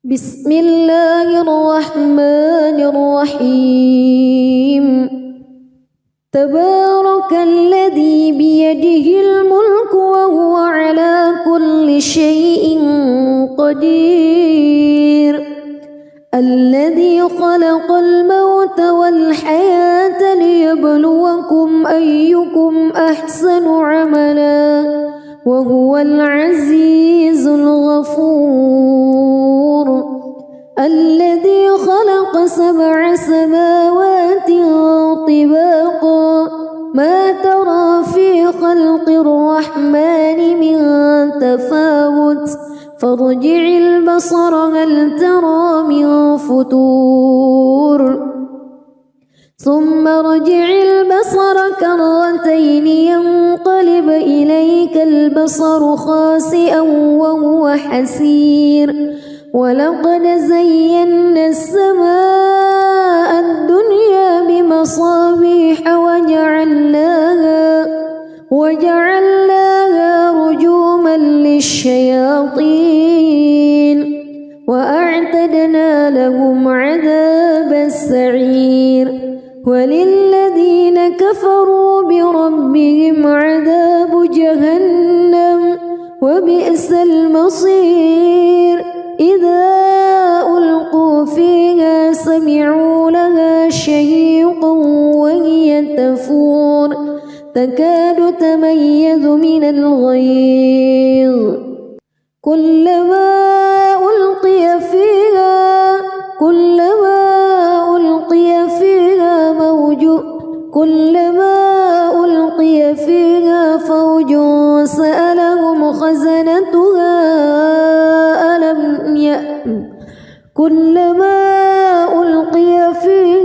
بسم الله الرحمن الرحيم تبارك الذي بيده الملك وهو على كل شيء قدير الذي خلق الموت والحياة ليبلوكم أيكم أحسن عملا وهو العزيز الغفور الذي خلق 7 سماوات طباقا ما ترى في خلق الرحمن من تفاوت فارجع البصر هل ترى من فتور ثم ارجع البصر كرتين ينقلب إليك البصر خاسئا وهو حسير ولقد زينا السماء الدنيا بمصابيح وجعلناها رجوما للشياطين وأعتدنا لهم عذاب السعير وللذين كفروا بربهم عذاب جهنم وبئس المصير إذا ألقوا فيها سمعوا لها شهيقا وهي تفور تكاد تميز من الغيظ كلما ألقي فيها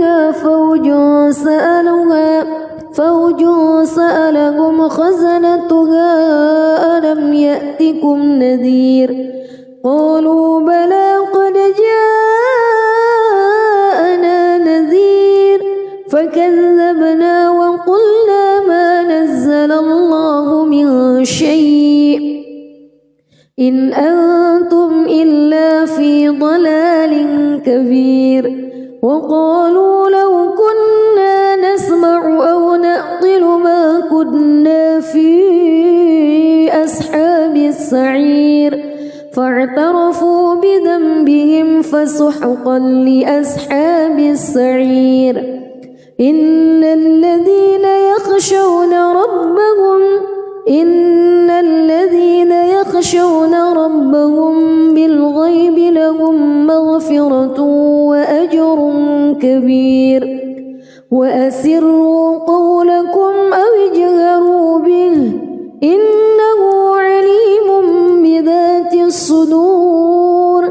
فوج سألهم خزنتها ألم يأتكم نذير قالوا بلى قد جاءنا نذير فكذبنا وقلنا ما نزل الله من شيء إن أنتم إلا في ضلال كبير وقالوا لو كنا نسمع أو نعقل ما كنا في أصحاب السعير فاعترفوا بذنبهم فسحقا لأصحاب السعير إن الذين يخشون ربهم بالغيب لهم مغفرة وأجر كبير وأسروا قولكم أو اجهروا به إنه عليم بذات الصدور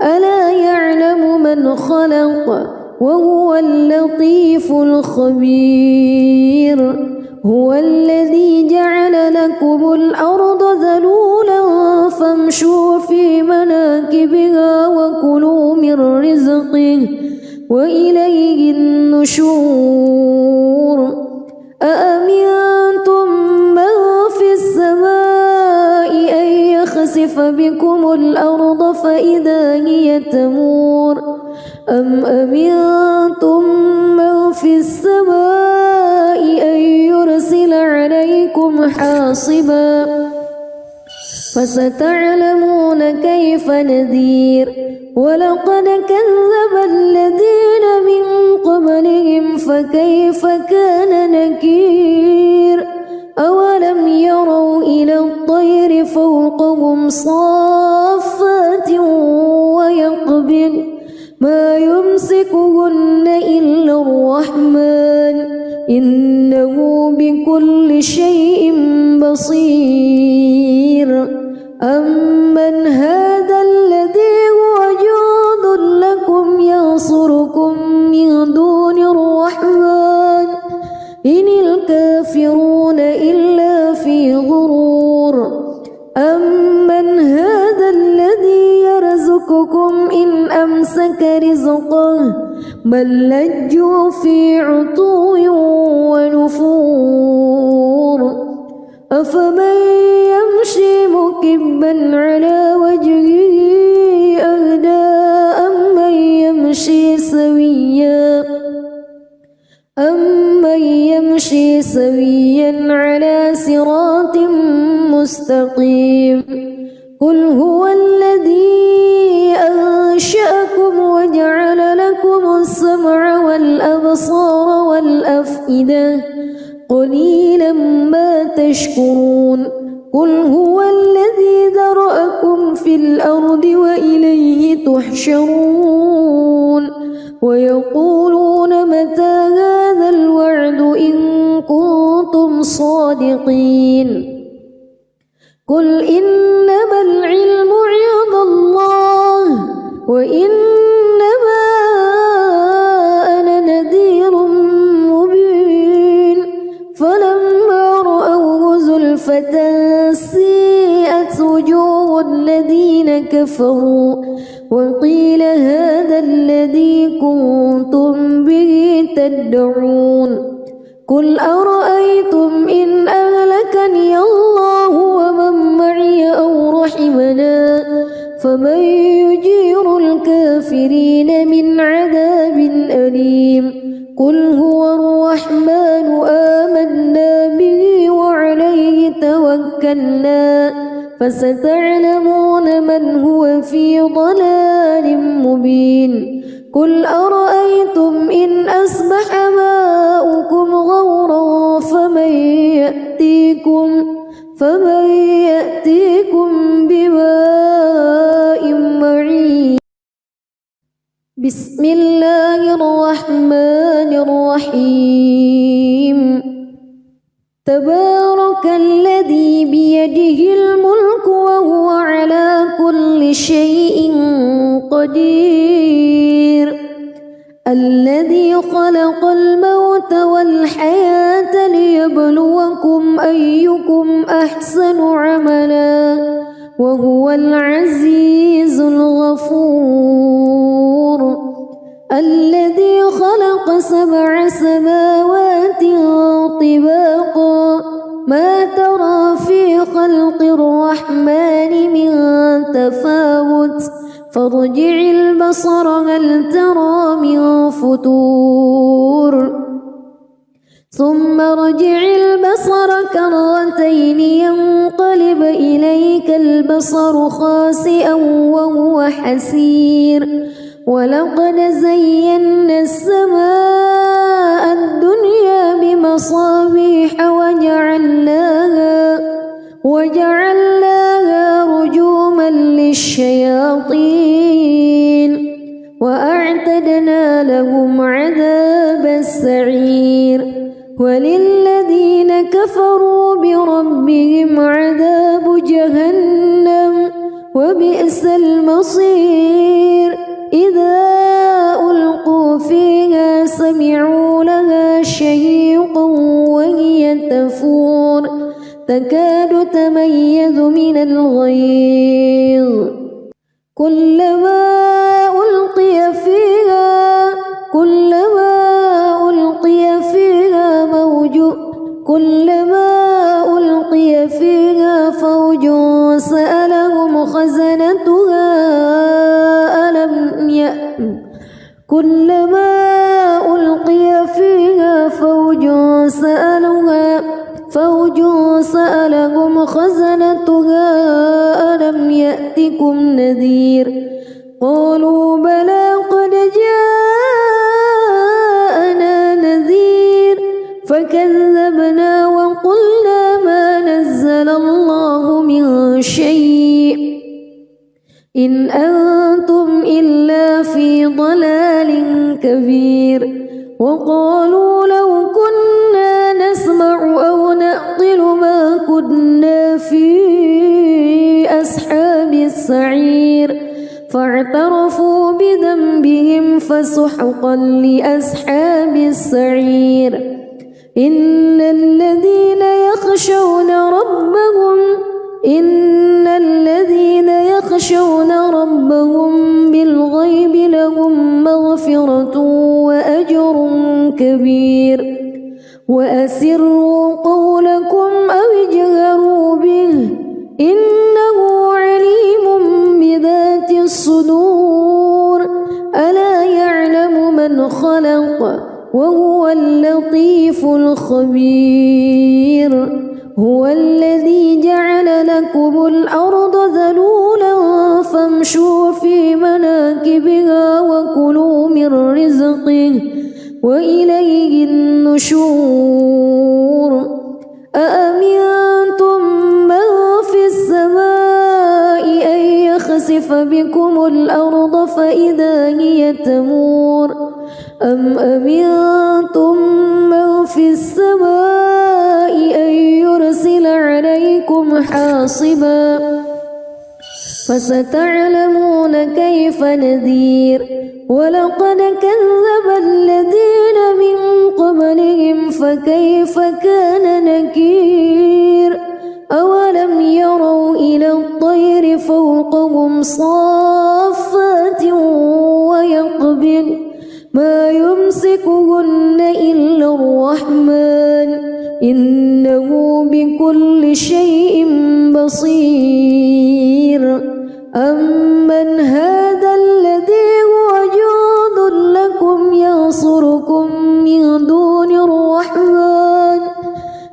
ألا يعلم من خلق وهو اللطيف الخبير هو الذي جعل لكم الأرض ذلولا فامشوا في مناكبها وكلوا من رزقه وإليه النشور أأمنتم من في السماء أن يخسف بكم الأرض فإذا هي تمور أم أمنتم من في السماء أن يرسل عليكم حاصبا فستعلمون كيف نذير ولقد كذب الذين من قبلهم فكيف كان نكير أولم يروا إلى الطير فوقهم صافات ويقبض ما يمسكهن إلا الرحمن إنه بكل شيء بصير أمن هذا الذي هو جند لكم ينصركم من دون الرحمن إن الكافرون إلا في غرور أمن هذا الذي يرزقكم إن أمسك رزقه بل لجوا في عتو ونفور أفمن يمشي مكبا على وجهه أهدى سويا على صراط مستقيم قل هو الذي أنشأكم وجعل لكم السمع والأبصار والأفئدة قليلا ما تشكرون قل هو الذي ذرأكم في الأرض وإليه تحشرون ويقولون متى هذا الوعد إن كنتم صادقين قل إنما العلم عند الله وإنما أنا نذير مبين فلما رأوه زلفة سيئت وجوه الذين كفروا وقيل هذا الذي كنتم به تدعون قل أرأيتم إن أهلكني الله ومن معي أو رحمنا فمن يجير الكافرين من عذاب أليم قل هو الرحمن آمنا به وعليه توكلنا فستعلمون من هو في ضلال مبين قل أرأيتم إن أصبح ماؤكم غورا فمن يأتيكم بماء معين بسم الله الرحمن الرحيم تبارك الذي بيده الملك وهو على كل شيء قدير الذي خلق الموت والحياة ليبلوكم أيكم أحسن عملا وهو العزيز الغفور الذي خلق 7 سماوات طباقا ما ترى في خلق الرحمن من تفاوت فارجع البصر هل ترى من فطور ثم ارجع البصر كرتين ينقلب إليك البصر خاسئا وهو حسير ولقد زينا السماء الدنيا بمصابيح وجعلناها رجوما للشياطين وأعتدنا لهم عذاب السعير وللذين كفروا بربهم عذاب جهنم وبئس المصير إذا ألقوا فيها سمعوا لها شهيقا وهي تفور تكاد تميز من الغيظ كلما ألقي فيها فوج سألهم خزنتها كلما ألقي فيها فوج سألهم خزنتها ألم يأتكم نذير قالوا بلى قد جاءنا نذير فكذبنا وقلنا ما نزل الله من شيء إن أنتم إلا في ضلال كبير وقالوا لو كنا نسمع أو نعقل ما كنا في أصحاب السعير فاعترفوا بذنبهم فسحقا لأصحاب السعير إن الذين يخشون ربهم بالغيب لهم مغفرة وأجر كبير وأسروا قولكم أو اجهروا به إنه عليم بذات الصدور ألا يعلم من خلق وهو اللطيف الخبير. هو الذي جعل لكم الأرض ذلولا فامشوا في مناكبها وكلوا من رزقه وإليه النشور. أأمنتم من في السماء أن يخسف بكم الأرض فإذا هي تمور أم أمنتم من في السماء أن يرسل عليكم حاصبا فستعلمون كيف نذير. ولقد كذب الذين من قبلهم فكيف كان نكير. أولم يروا إلى الطير فوقهم صافات ويقبض ما يمسكهن إلا الرحمن إنه بكل شيء بصير. أمن هذا الذي هو جند لكم ينصركم من دون الرحمن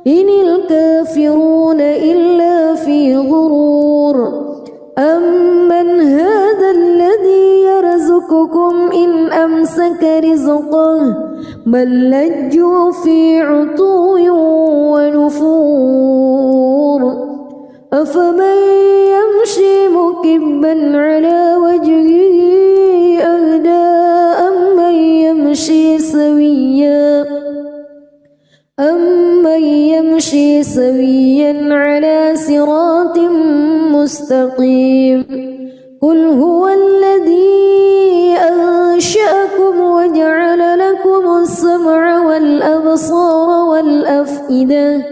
إن الكافرون إلا في غرور. أمن هذا الذي يرزقكم إن أمسك رزقه بل لجوا في عتو ونفور. أفمن يمشي مكبا على وجهه أهدى أمن يمشي سويا على صراط مستقيم. قل هو الذي أنشأكم وجعل لكم السمع والأبصار والأفئدة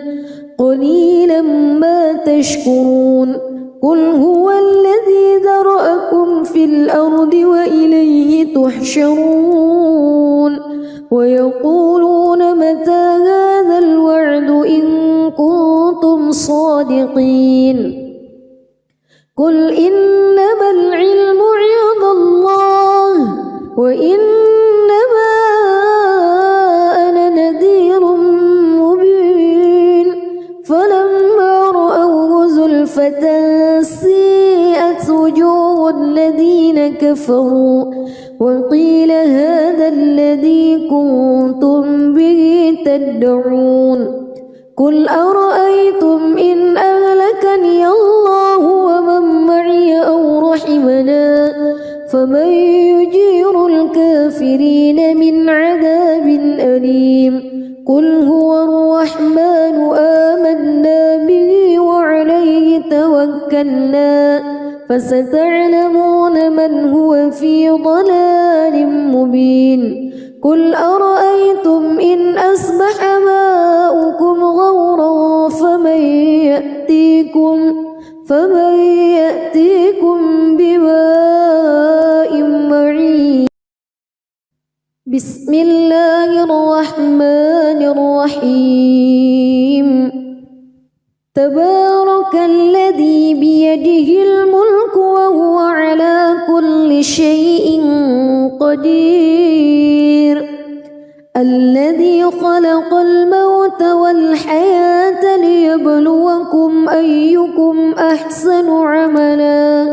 قليلا ما تشكرون. قل هو الذي ذرأكم في الأرض وإليه تحشرون. ويقولون متى هذا الوعد إن كنتم صادقين. قل إنما العلم عند الله وإنما أنا نذير مبين. فلما رأوه زلفة سيئت وجوه الذين كفروا وقيل هذا الذي كنتم به تدعون. قل أرأيتم إن أهلكني الله ومن معي أو رحمنا فمن يجير الكافرين من عذاب أليم. قل هو الرحمن آمنا به وعليه توكلنا فستعلمون من هو في ضلال مبين. قل أرأيتم إن أصبح ماؤكم غورا فمن يأتيكم بماء معين. بسم الله الرحمن الرحيم. تبارك الذي بيده الملك وهو على كل شيء قدير. الذي خلق الموت والحياة ليبلوكم أيكم أحسن عملا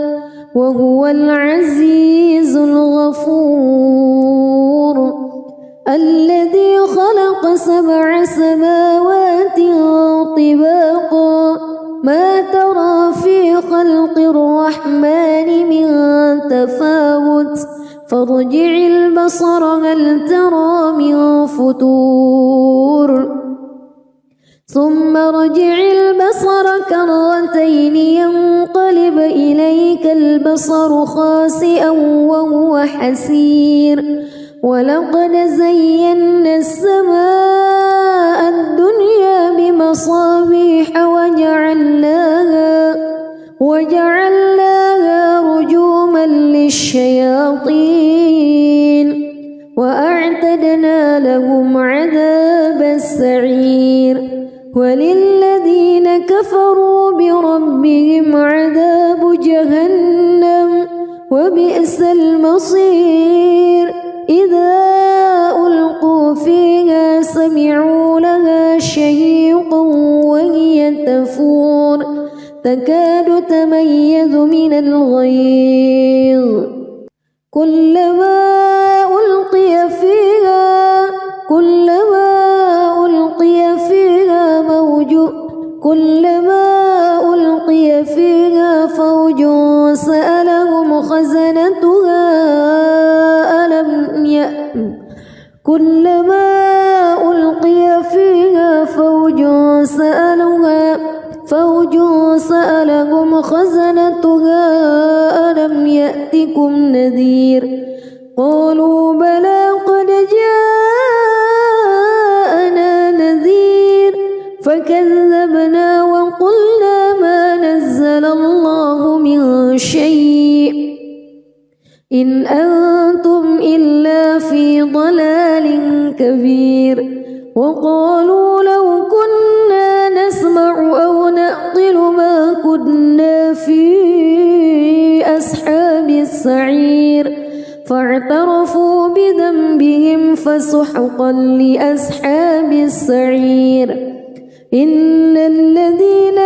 وهو العزيز الغفور. الذي خلق 7 سماوات طباقا ما ترى في خلق الرحمن من تفاوت فارجع البصر هل ترى من فطور ثم ارجع البصر كرتين ينقلب إليك البصر خاسئا وهو حسير. ولقد زينا السماء الدنيا بمصابيح وجعلناها رجوما للشياطين وأعتدنا لهم عذاب السعير. وللذين كفروا بربهم عذاب جهنم وبئس المصير. إذا ألقوا فيها تكاد تميز من الغيظ كلما ألقي فيها فوج سألهم خزنتها ألم يأتكم نذير قالوا بلى قد جاءنا نذير فكذبنا وقلنا ما نزل الله من شيء إن أنتم إلا في ضلال كبير وقالوا لو كنا نسمع أو نعقل ما كنا في أصحاب السعير فاعترفوا بذنبهم فسحقا لأصحاب السعير إن الذين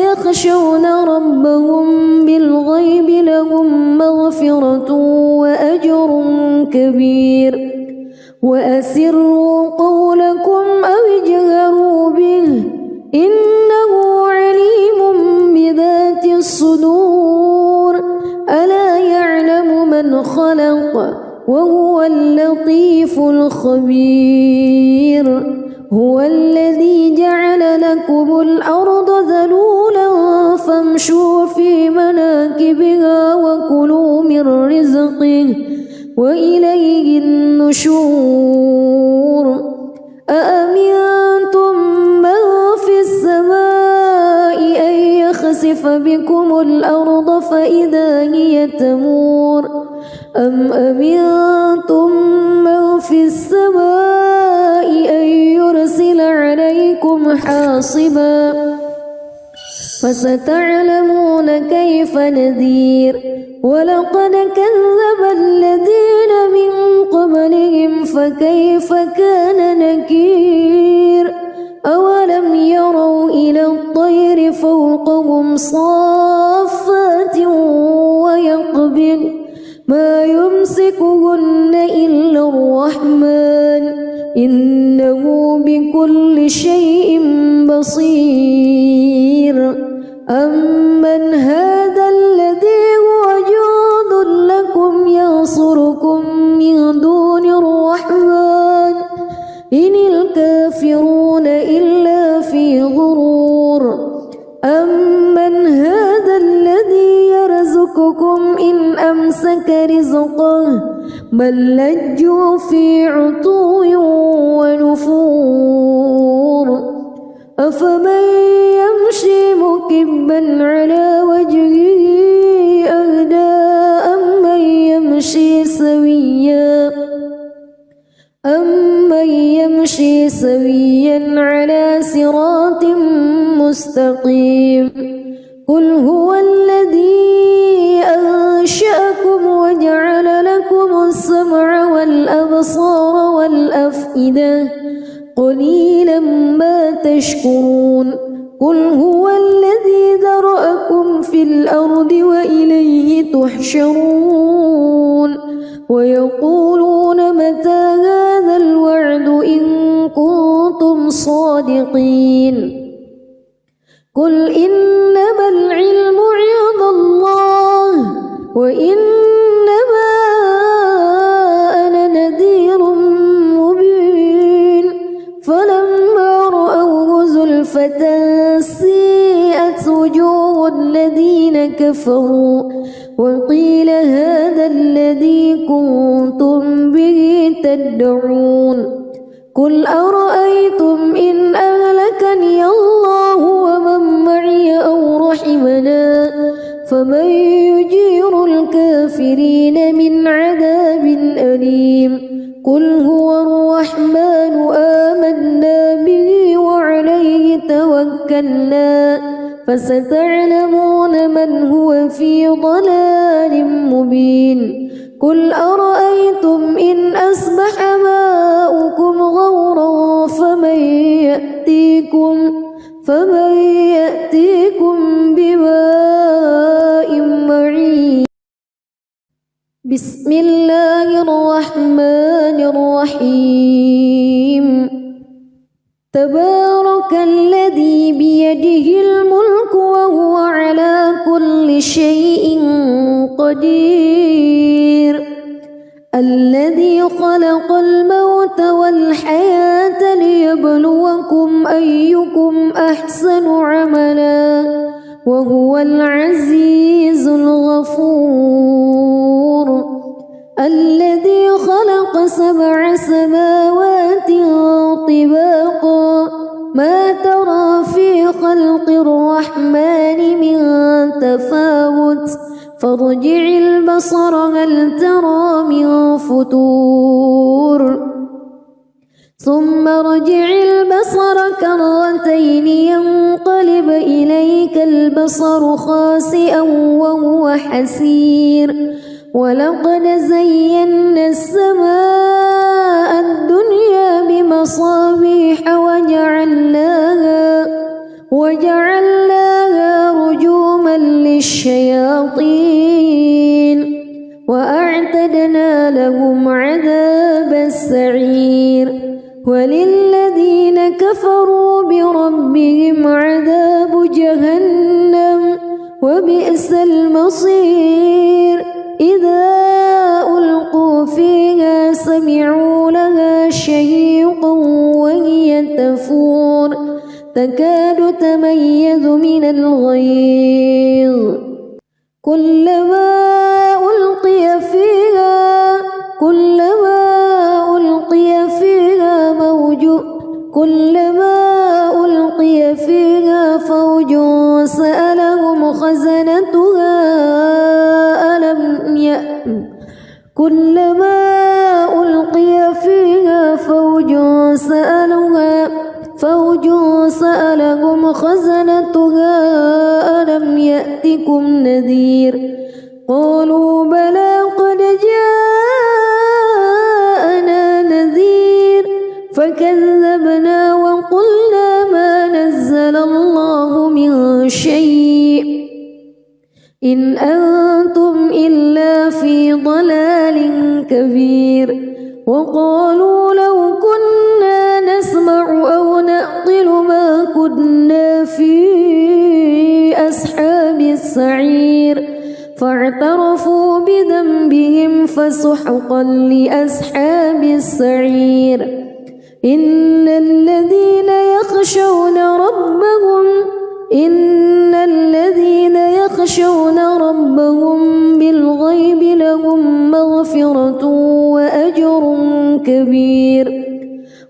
يخشون ربهم بالغيب لهم مغفرة وأجر كبير وأسروا قولكم أو اجهروا به إنه عليم بذات الصدور ألا يعلم من خلق وهو اللطيف الخبير هو الذي جعل لكم الأرض ذلولا فامشوا في مناكبها وكلوا من رزقه وإليه النشور أأمنتم من في السماء أن يخسف بكم الأرض فإذا هي تمور أم أمنتم من في السماء أن يرسل عليكم حاصبا فستعلمون كيف نذير ولقد كذب الذين من قبلهم فكيف كان نكير أولم يروا إلى الطير فوقهم صافات ويقبض ما يمسكهن إلا الرحمن إنه بكل شيء بصير أمن هذا الذي هو جند لكم ينصركم من دون الرحمن إن الكافرون إلا في غرور أمن هذا الذي يرزقكم إن أمسك رزقه بل لجوا في عتو ونفور أفمن يمشي مكبا على وجهه أهدى أمن يمشي سويا على صراط مستقيم قل هو الذي أنشأكم وجعل لكم السمع والأبصار والأفئدة قليلا ما تشكرون قل هو الذي ذرأكم في الأرض وإليه تحشرون ويقولون متى هذا الوعد إن كنتم صادقين قل إنما العلم عند الله وإنما أنا نذير مبين فلما رأوه زلفة سيئت وجوه الذين كفروا وقيل هذا الذي كنتم به تدعون قل أرأيتم إن أهلكني الله ومن معي أو رحمنا فمن يجير الكافرين من عذاب أليم قل هو الرحمن آمنا به وعليه توكلنا فستعلمون من هو في ضلال مبين قل أرأيتم إن أصبح ماؤكم غورا فمن يأتيكم بماء معين. بسم الله الرحمن الرحيم. تبارك الذي بيده الملك وهو على كل شيء قدير. الذي خلق الموت والحياة ليبلوكم أيكم أحسن عملا وهو العزيز الغفور. الذي خلق 7 سماوات طباقا ما ترى في خلق الرحمن من تفاوت فارجع البصر هل ترى من فتور ثم ارجع البصر كرتين ينقلب إليك البصر خاسئا وهو حسير. ولقد زينا السماء الدنيا بمصابيح وجعلناها رجوما للشياطين وأعتدنا لهم عذاب السعير. وللذين كفروا بربهم عذاب جهنم وبئس المصير. إذا ألقوا فيها سمعوا لها شهيقا وهي تفور تكاد تميز من الغيظ كلما ألقي فيها فوج سألهم خزنتها ألم يأتكم نذير قالوا بلى قد جاءنا نذير فكذبنا وقلنا ما نزل الله من شيء إن أنتم إلا في ضلال كبير. وقالوا لو كنا نسمع أو نعقل ما كنا في أصحاب السعير فاعترفوا بذنبهم فسحقا لأصحاب السعير. إن الذين يخشون ربهم بالغيب لهم مغفرة وأجر كبير.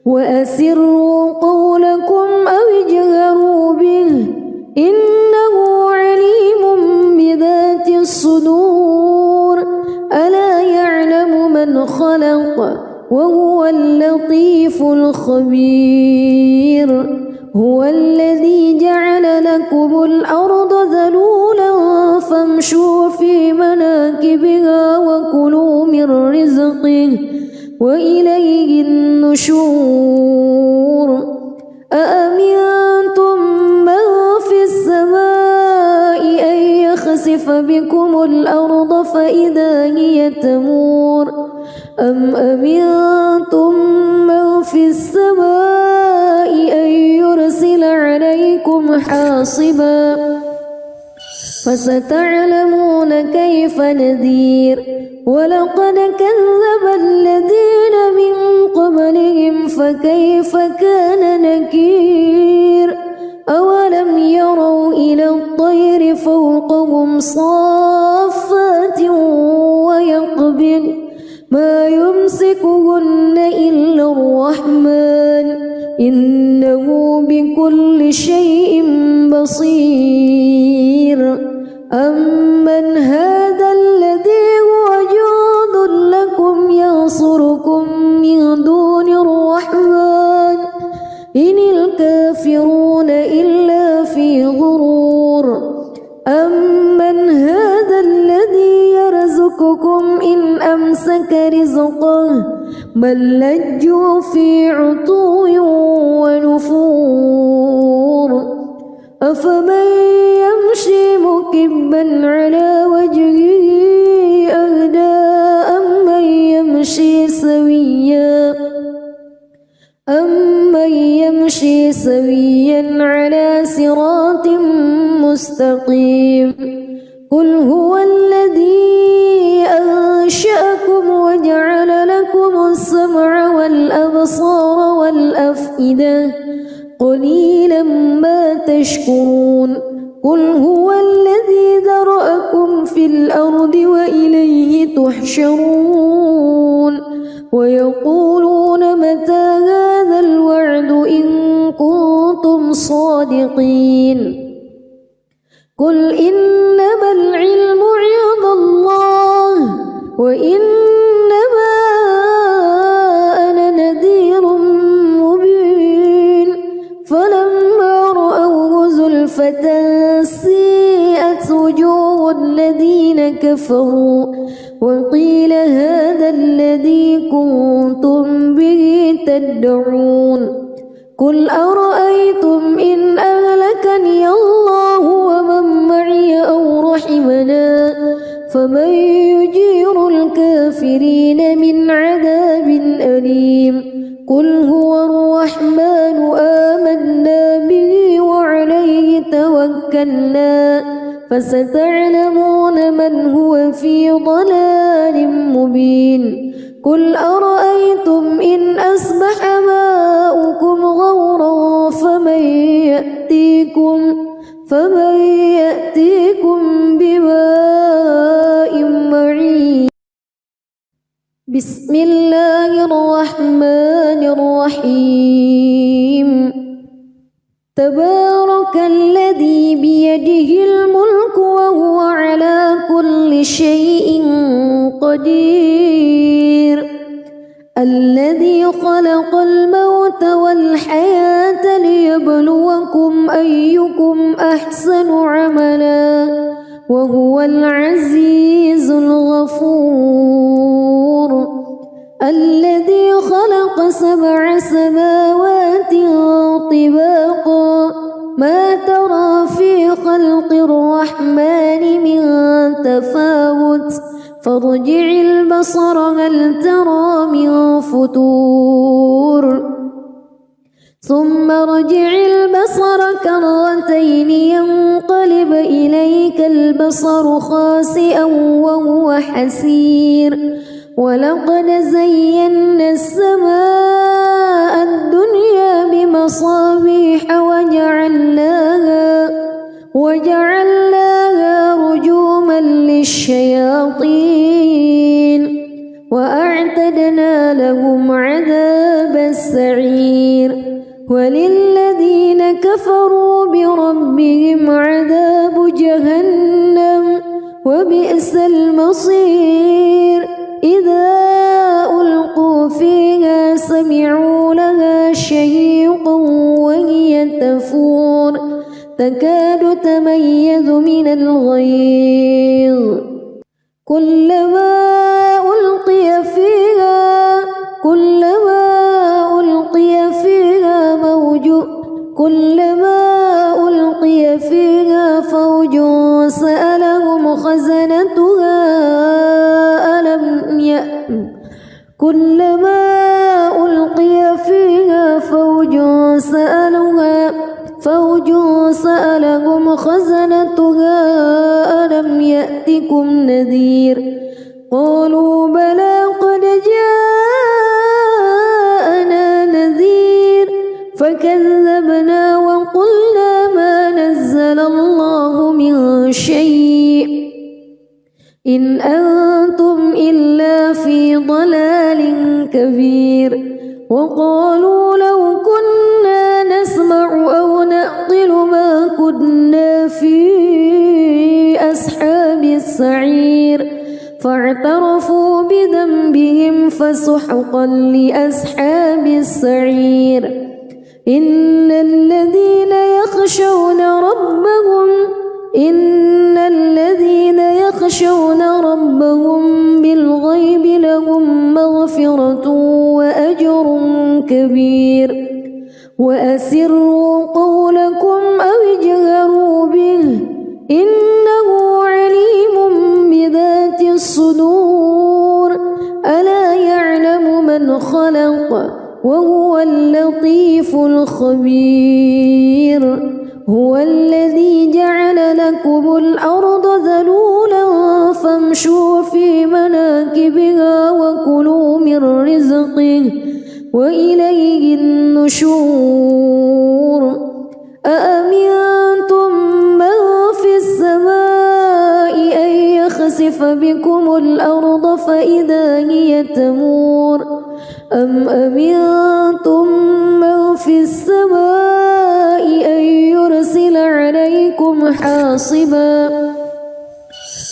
وأسروا قولكم أو اجهروا به إنه عليم بذات الصدور. ألا يعلم من خلق وهو اللطيف الخبير. هو الذي جعل لكم الأرض ذلولا فامشوا في مناكبها وكلوا من رزقه وإليه النشور. أأمنتم من في السماء أن يخسف بكم الأرض فإذا هي تمور أم أمنتم من في السماء أن يرسل عليكم حاصبا فستعلمون كيف نذير. ولقد كذب الذين من قبلهم فكيف كان نكير. أولم يروا إلى الطير فوقهم صافات ويقبض ما يمسكهن إلا الرحمن إنه بكل شيء بصير. أمن هذا الذي هو جند لكم ينصركم من دون الرحمن إن الكافرون إلا في غرور. أمن هذا الذي يرزقكم إن أمسك رزقه بل لجوا في عتو ونفور أفمن يمشي مكبا على وجهه أهدى أمن يمشي سويا على صراط مستقيم قل هو الذي أنشأكم وجعل لكم السمع والأبصار والأفئدة قليلا ما تشكرون قل هو الذي ذرأكم في الأرض وإليه تحشرون ويقولون متى هذا الوعد إن كنتم صادقين قل إنما العلم عند الله وإنما أنا نذير مبين فلما رأوه زلفة سيئت وجوه الذين كفروا وقيل هذا الذي كنتم به تدعون قل أرأيتم إن أهلكني الله ومن معي أو رحمنا فمن يجير الكافرين من عذاب أليم قل هو الرحمن آمنا به وعليه توكلنا فستعلمون من هو في ضلال مبين قل أرأيتم إن أصبح ماؤكم غورا فمن يأتيكم بماء معين بسم الله الرحمن الرحيم تبارك الذي بيده الملك وهو على كل شيء قدير الذي خلق الموت والحياة ليبلوكم أيكم أحسن عملا وهو العزيز الغفور الذي خلق 7 سماوات طباقا ما ترى في خلق الرحمن من تفاوت فارجع البصر هل ترى من فتور ثم ارجع البصر كرتين ينقلب إليك البصر خاسئا وهو حسير ولقد زينا السماء الدنيا بمصابيح وجعلناها رجوما للشياطين وأعتدنا لهم عذاب السعير وللذين كفروا بربهم عذاب جهنم وبئس المصير إذا ألقوا فيها سمعوا لها شهيقا وهي تفور تكاد تميز من الغيظ كلما ألقي فيها فوج سألهم خزنتها كلما ألقي فيها فوج سألهم خزنتها ألم يأتكم نذير قالوا بلى قد جاءنا نذير فكذبنا وقلنا ما نزل الله من شيء إن أنتم إلا في ضلال كبير وقالوا لو كنا نسمع أو نعقل ما كنا في أصحاب السعير فاعترفوا بذنبهم فسحقا لأصحاب السعير إن الذين يخشون ربهم بالغيب لهم وأسروا قولكم أو اجهروا به إنه عليم بذات الصدور ألا يعلم من خلق وهو اللطيف الخبير هو الذي جعل لكم الأرض ذلولا فامشوا في مناكبها وكلوا من رزقه وإليه النشور أأمنتم من في السماء أن يخسف بكم الأرض فإذا هي تمور أم أمنتم من في السماء أن يرسل عليكم حاصبا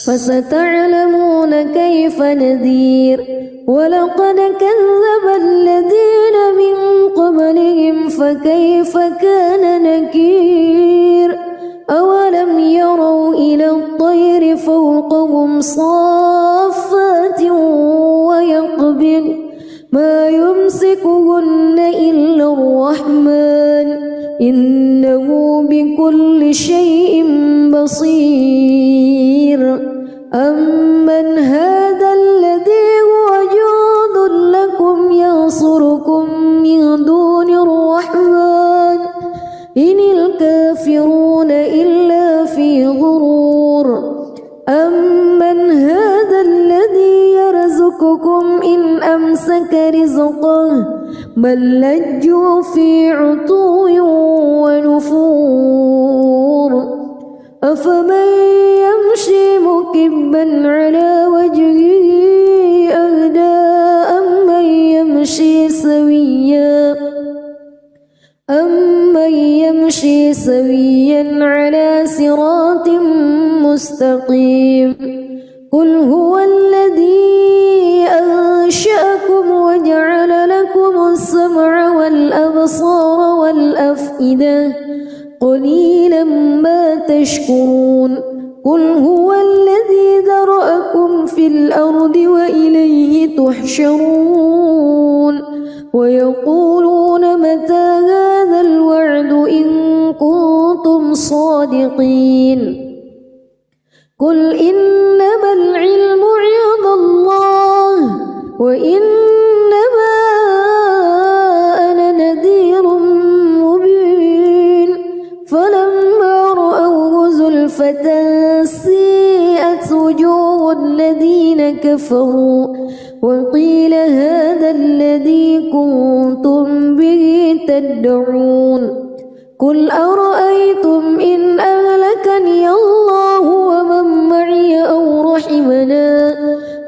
فستعلمون كيف نذير ولقد كذب الذين من قبلهم فكيف كان نكير أولم يروا إلى الطير فوقهم صافات ويقبض ما يمسكهن إلا الرحمن إنه بكل شيء بصير أمن هذا الذي هو جند لكم ينصركم من دون الرحمن إن الكافرون إلا في غرور أمن هذا الذي يرزقكم إن أمسك رزقه بل لجوا في عتو ونفور أفمن يمشي مكبا على وجهه أهدى أمن يمشي سويا على صراط مستقيم قل هو الذي أنشأكم وجعل لكم السمع والأبصار والأفئدة قليلا ما تشكرون قل هو الذي ذرأكم في الأرض وإليه تحشرون ويقولون متى هذا الوعد إن كنتم صادقين قل إنما العلم عند الله وإنما أنا نذير مبين فلما رأوه زلفة سيئت وجوه الذين كفروا وقيل هذا الذي كنتم به تدعون قل أرأيتم إن أهلكني الله ومن معي أو رحمنا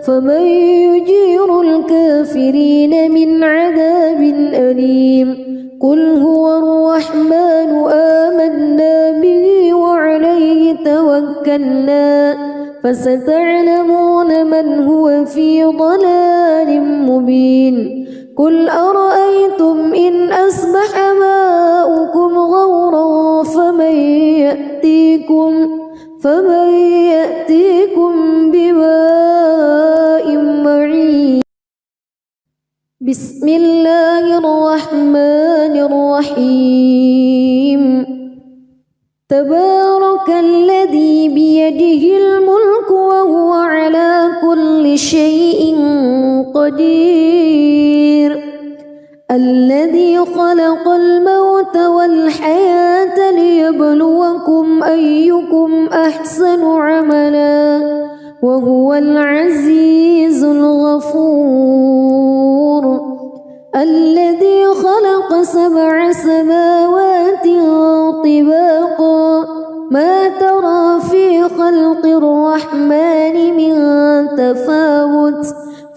فمن يجير الكافرين من عذاب أليم قل هو الرحمن آمنا به وعليه توكلنا فستعلمون من هو في ضلال مبين قل أرأيتم إن أصبح ماؤكم غورا فمن يأتيكم بماء معين بسم الله الرحمن الرحيم تبارك الذي بيده الملك وهو على كل شيء قدير الذي خلق الموت والحياة ليبلوكم أيكم أحسن عملا وهو العزيز الغفور الذي خلق 7 سماوات طباقا ما ترى في خلق الرحمن من تفاوت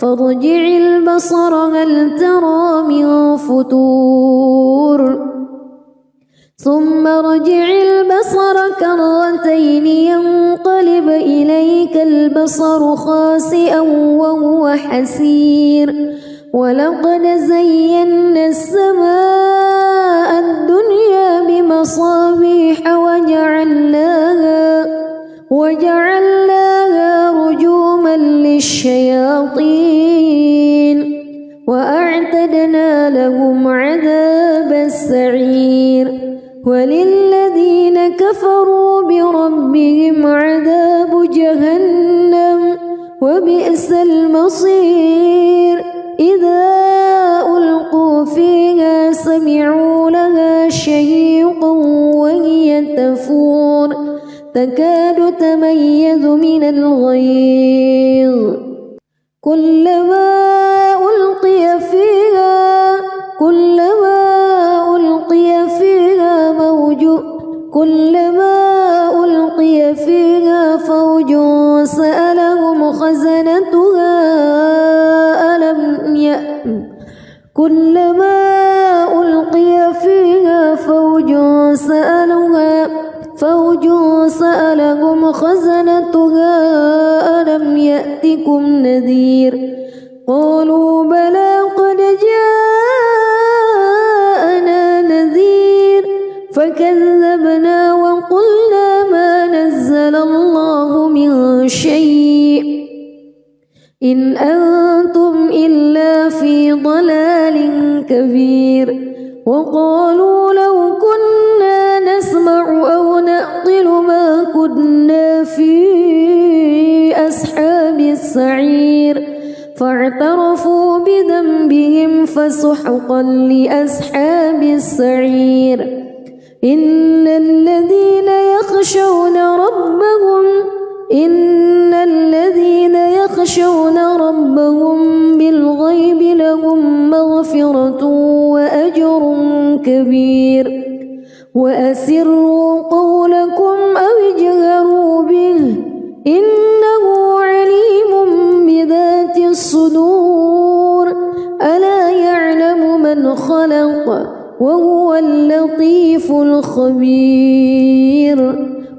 فارجع البصر هل ترى من فطور ثم ارجع البصر كرتين ينقلب إليك البصر خاسئا وهو حسير ولقد زينا السماء الدنيا بمصابيح وجعلناها رجوما للشياطين وأعتدنا لهم عذاب السعير وللذين كفروا بربهم عذاب جهنم وبئس المصير إذا ألقوا فيها سمعوا لها شهيقا وهي تفور تكاد تميز من الغيظ كلما ألقي فيها فوج سألهم خزنتها ألم يأتكم نذير قالوا بلى قد جاءنا نذير فكذبنا وقلنا ما نزل الله من شيء إن أنتم إلا في ضلال كبير وقالوا لو كنا نسمع أو نعقل ما كنا في أصحاب السعير فاعترفوا بذنبهم فسحقا لأصحاب السعير إن الذين يخشون ربهم بالغيب لهم مغفرة وأجر كبير وأسروا قولكم أو اجهروا به إنه عليم بذات الصدور ألا يعلم من خلق وهو اللطيف الخبير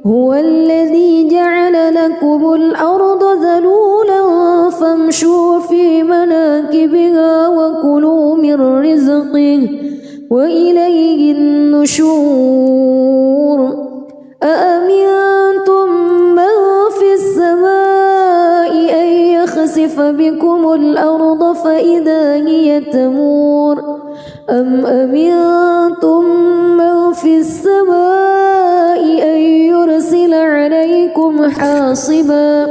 هو الذي جعل لكم الأرض ذلولا فامشوا في مناكبها وكلوا من رزقه وإليه النشور أأمنتم من في السماء أن يخسف بكم الأرض فإذا هي تمور أم أمنتم من في السماء أن يرسل عليكم حاصبا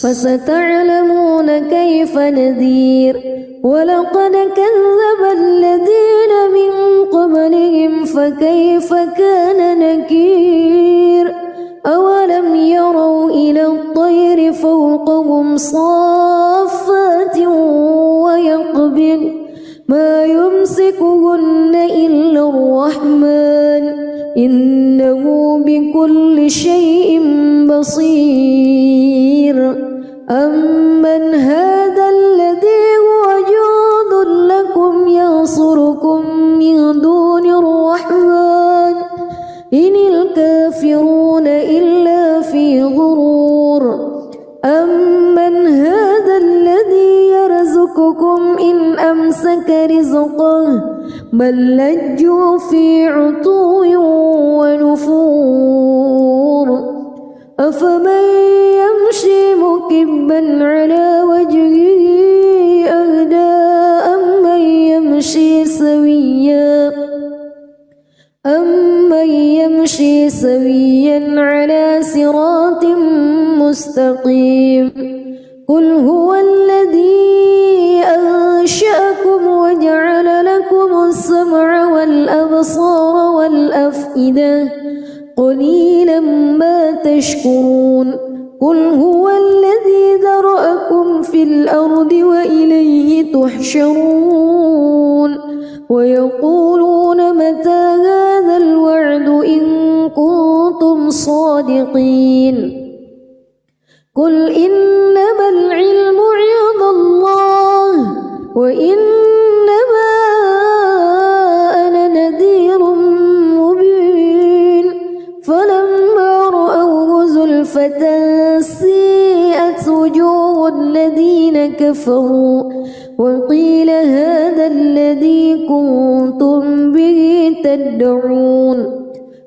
فستعلمون كيف نذير ولقد كذب الذين من قبلهم فكيف كان نكير أولم يروا إلى الطير فوقهم صافات ويقبض ما يمسكهن إلا الرحمن إنه بكل شيء بصير أمن هذا الذي هو جند لكم ينصركم من دون الرحمن إن الكافرون إلا في غرور أمن هذا الذي يرزقكم إن أمسك رزقه بل لجوا في عتو ونفور أفمن يمشي مكبا على وجهه أهدى أمن يمشي سويا على صراط مستقيم قل هو الذي أنشأكم وجعل لكم السمع والأبصار والأفئدة قليلا ما تشكرون قل هو الذي ذرأكم في الأرض وإليه تحشرون ويقولون متى هذا الوعد إن كنتم صادقين قل إنما العلم عند الله وإنما أنا نذير مبين فلما رأوه زلفة سيئت وجوه الذين كفروا وقيل هذا الذي كنتم به تدعون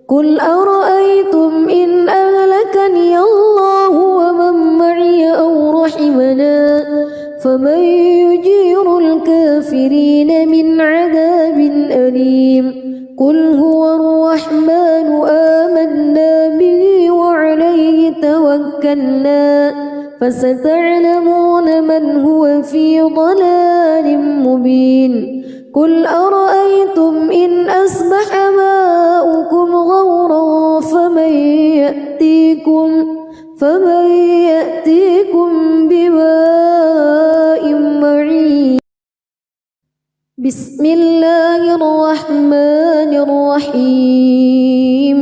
قل أرأيتم إن أهلكني الله ومن معي أو رحمنا فمن يجير الكافرين توكلنا فستعلمون من هو في ضلال مبين قل أرأيتم إن أصبح ماؤكم غورا فمن يأتيكم بماء معين بسم الله الرحمن الرحيم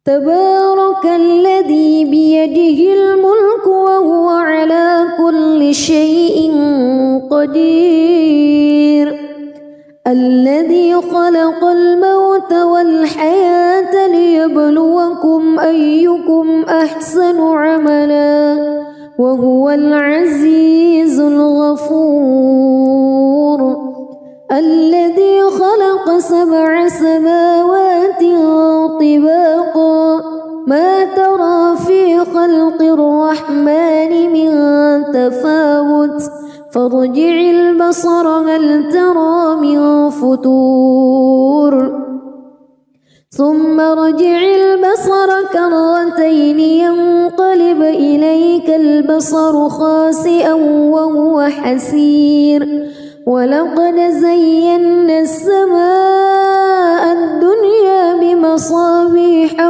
تبارك الذي بيده الملك وهو على كل شيء قدير الذي خلق الموت والحياة ليبلوكم أيكم أحسن عملا وهو العزيز الغفور الذي خلق 7 سماوات طباقا ما ترى في خلق الرحمن من تفاوت فارجع البصر هل ترى من فتور ثم ارجع البصر كرتين ينقلب إليك البصر خاسئا وهو حسير ولقد زينا السماء الدنيا بمصابيح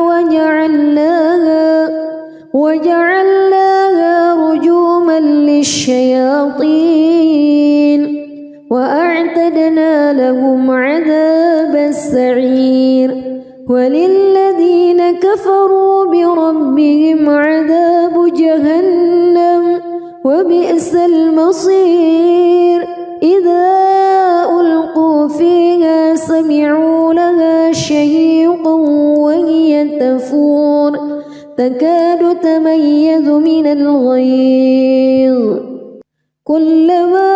وجعلناها رجوما للشياطين وأعتدنا لهم عذاب السعير وللذين كفروا بربهم عذاب جهنم وبئس المصير إذا ألقوا فيها سمعوا لها شهيقا وهي تفور تكاد تميز من الغيظ كلما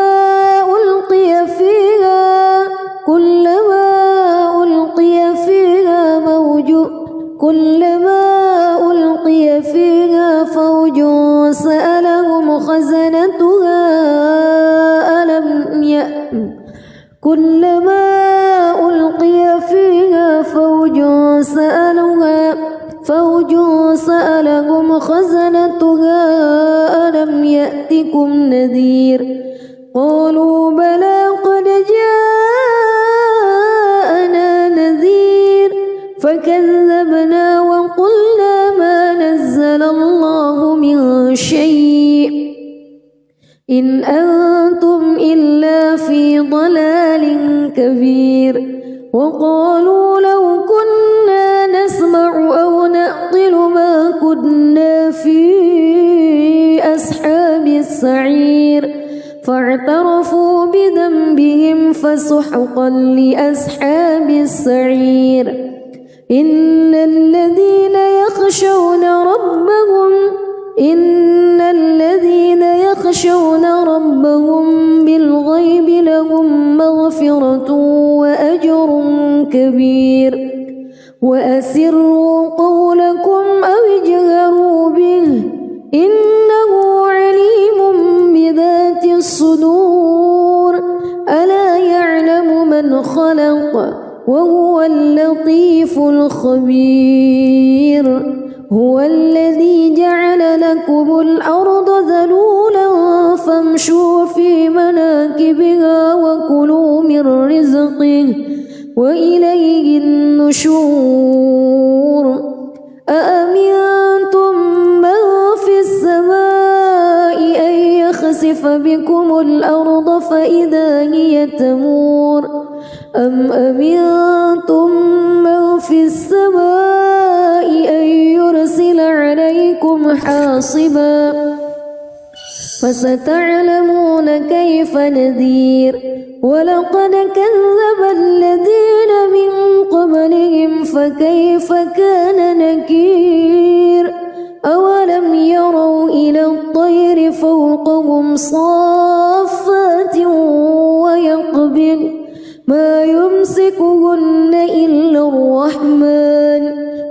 ألقي فيها فوج سألهم خزنتها كلما ألقي فيها فوج سألهم خزنتها ألم يأتكم نذير قالوا بلى قد جاءنا نذير فكذبنا وقلنا ما نزل الله من شيء إن أنتم إلا في ضلال كبير وقالوا لو كنا نسمع أو نعقل ما كنا في أصحاب السعير فاعترفوا بذنبهم فسحقا لأصحاب السعير إن الذين يخشون ربهم بالغيب لهم مغفرة وأجر كبير وأسروا قولكم أو اجهروا به إنه عليم بذات الصدور ألا يعلم من خلق وهو اللطيف الخبير هو الذي جعل لكم الأرض ذلولا فامشوا في مناكبها وكلوا من رزقه وإليه النشور أأمنتم من في السماء أن يخسف بكم الأرض فإذا هي تمور أم أمنتم من في السماء أن يرسل عليكم حاصبا فستعلمون كيف نذير ولقد كذب الذين من قبلهم فكيف كان نكير أولم يروا إلى الطير فوقهم صافات ويقبض ما يمسكهن إلا الرحمن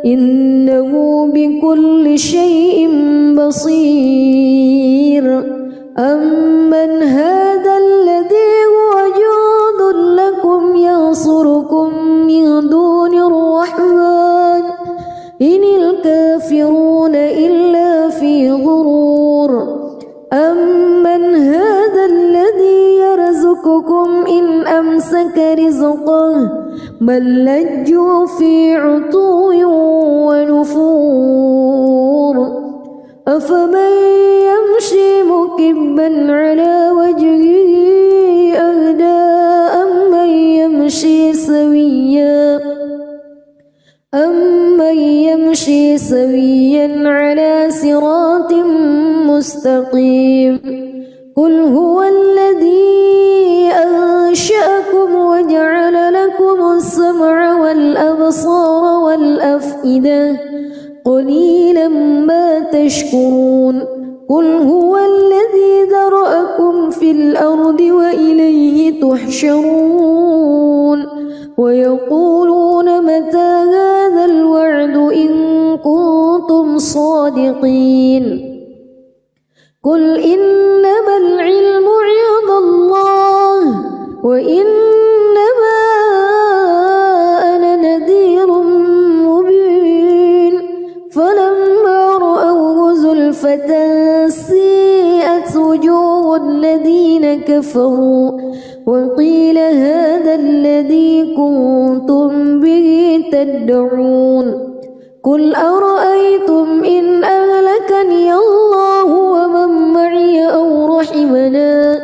إنه بكل شيء بصير أمن هذا الذي هو جند لكم ينصركم من دون الرحمن إن الكافرون رزقه بل لجوا في عتو ونفور أفمن يمشي مكبا على وجهه أهدى أمن يمشي سويا على صراط مستقيم قل هو الذي أنشأكم وجعل لكم السمع والأبصار والأفئدة قليلا ما تشكرون قل هو الذي ذرأكم في الأرض وإليه تحشرون ويقولون متى هذا الوعد إن كنتم صادقين قل إنما العلم عند الله وإنما أنا نذير مبين فلما رأوه زلفة سيئت وجوه الذين كفروا وقيل هذا الذي كنتم به تدعون قل أرأيتم إن أهلكني الله ومن معي أو رحمنا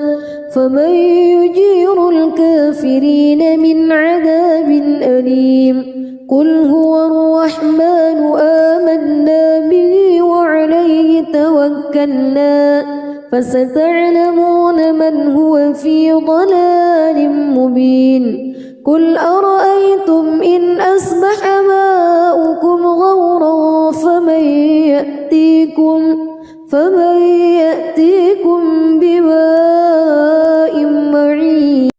فمن يجير الكافرين من عذاب أليم قل هو الرحمن آمنا به وعليه توكلنا فستعلمون من هو في ضلال مبين قل أرأيتم إن أصبح ماؤكم غورا فمن يأتيكم بماء معين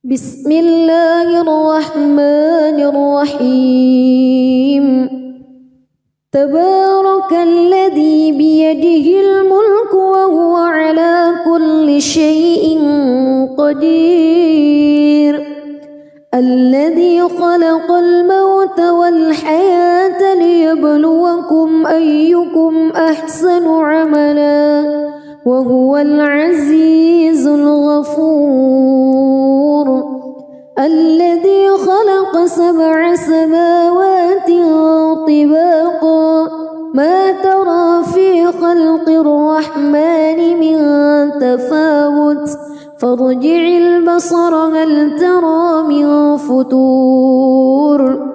بسم الله الرحمن الرحيم تبارك الذي بيده الملك وهو على كل شيء قدير الذي خلق الموت والحياة ليبلوكم أيكم أحسن عملا وهو العزيز الغفور الذي خلق 7 سماوات طباقا ما ترى في خلق الرحمن من تفاوت فارجع البصر هل ترى من فتور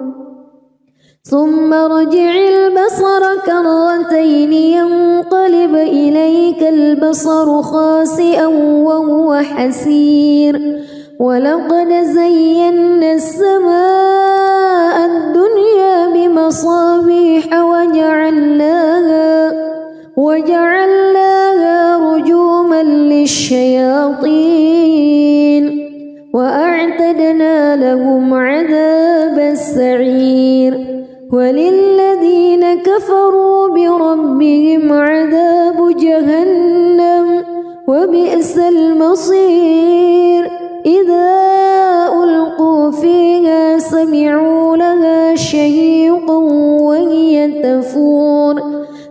ثم ارجع البصر كرتين ينقلب إليك البصر خاسئا وهو حسير ولقد زينا السماء الدنيا بمصابيح وجعلناها رجوما للشياطين وأعتدنا لهم عذاب السعير وللذين كفروا بربهم عذاب جهنم وبئس المصير إذا ألقوا فيها سمعوا لها شهيقا وهي تفور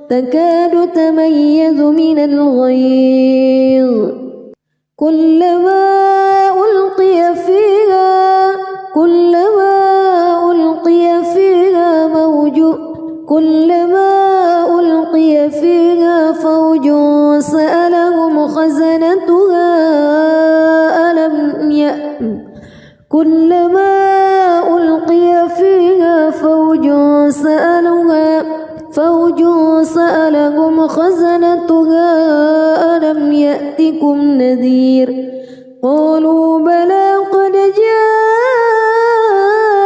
تكاد تميز من الغيظ كلما ألقي فيها فوج سألهم خزنتها كلما ألقي فيها فوج سألهم خزنتها ألم يأتكم نذير قالوا بلى قد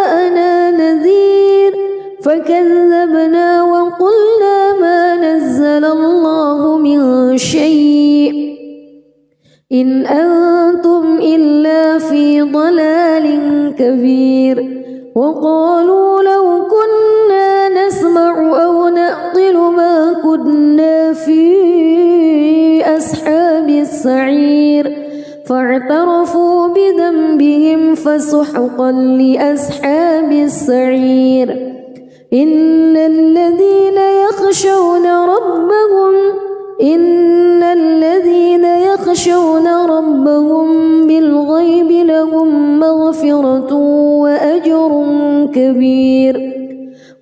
جاءنا نذير فكذبنا وقلنا ما نزل الله من شيء إن أنتم إلا في ضلال كبير وقالوا لو كنا نسمع أو نعقل ما كنا في أصحاب السعير فاعترفوا بذنبهم فسحقا لأصحاب السعير إن الذين يخشون ربهم بالغيب لهم مغفرة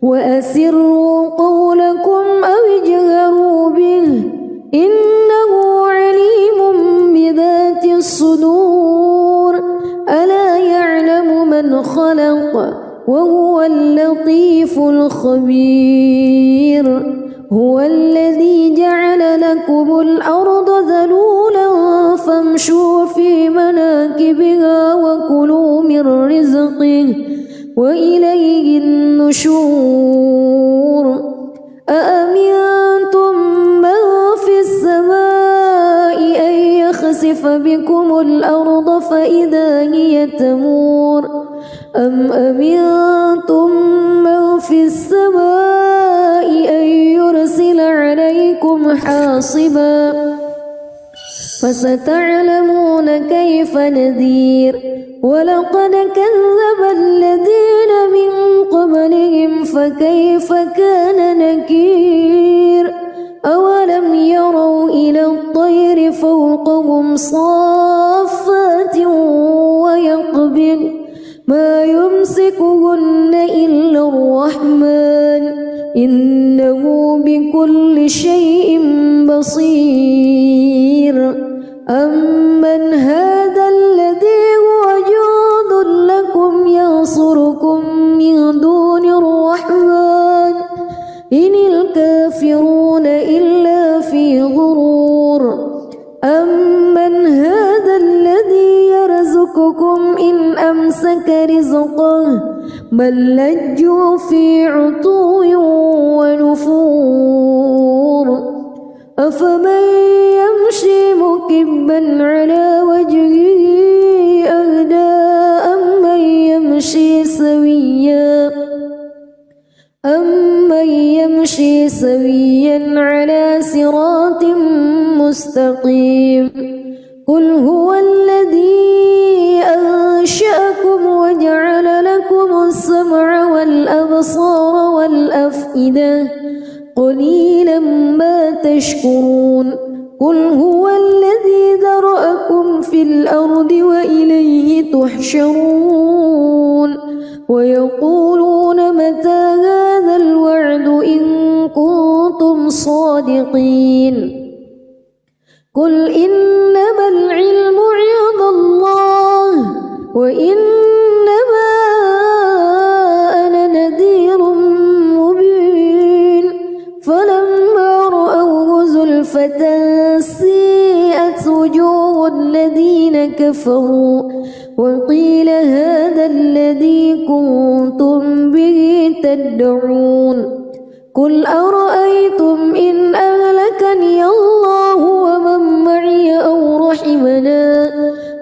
وأسروا قولكم أو اجهروا به إنه عليم بذات الصدور ألا يعلم من خلق وهو اللطيف الخبير هو الذي جعل لكم الأرض ذلولا فامشوا في مناكبها وكلوا من رزقه وإليه النشور أأمنتم من في السماء أن يخسف بكم الأرض فإذا هي تمور أم أمنتم من في السماء أن يرسل عليكم حاصبا فستعلمون كيف نذير ولقد كذب الذين من قبلهم فكيف كان نكير أولم يروا إلى الطير فوقهم صافات ويقبض ما يمسكهن إلا الرحمن إنه بكل شيء بصير أمن هذا الذي هو جند لكم ينصركم من دون الرحمن إن الكافرون إلا في غرور أمن هذا الذي يرزقكم إن أمسك رزقه بل لجوا في عتو ونفور أفمن يمشي مكبا على وجهه أهدى أمن يمشي سويا على صراط مستقيم قل هو الذي أنشأكم وجعل لكم السمع والأبصار والأفئدة قليلا ما تشكرون قل هو الذي ذرأكم في الأرض وإليه تحشرون ويقولون متى هذا الوعد إن كنتم صادقين قل إنما العلم عند الله وإنما أنا نذير مبين فلما رأوه زلفة سيئت وجوه الذين كفروا وقيل هذا الذي كنتم به تدعون قل أرأيتم إن أهلكني الله ومن معي أو رحمنا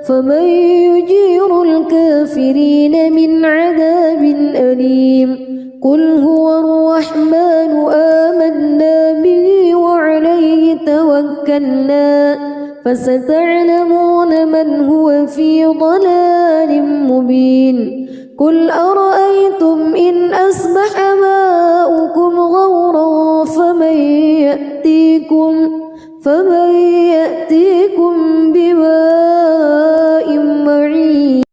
فمن يجير الكافرين من عذاب أليم قل هو الرحمن آمنا به وعليه توكلنا فستعلمون من هو في ضلال مبين قل أرأيتم إن أصبح ماؤكم غورا فمن يأتيكم بماء معين